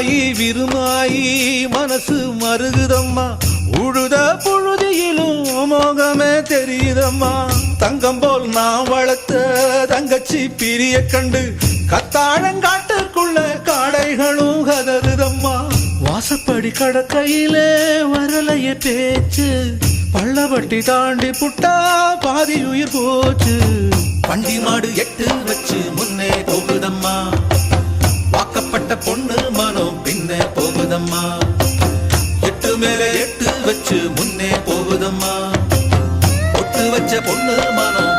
விருமாயி விருமாயி மனசு மருகுதம்மா உழுத புழுதியிலும் மோகமே தெரியுதம்மா தங்கம் போல் நான் வளர்த்த தங்கச்சி பிரிய கண்டு கத்தாழங்காட்டுக்குள்ள காடைகளும் கதறுதம்மா வாசப்படி கடக்கையிலே வரலைய பேச்சு பள்ளப்பட்டி தாண்டி புட்டா பாதி உயிர் போச்சு வண்டி மாடு எட்டு வச்சு முன்னே போகுதம்மா வாக்கப்பட்ட பொண்ணு மனம் பின்னே போகுதம்மா எட்டு மேலே எட்டு வச்சு முன்னே போகுதம்மா ஒட்டு வச்ச பொண்ணு மனம்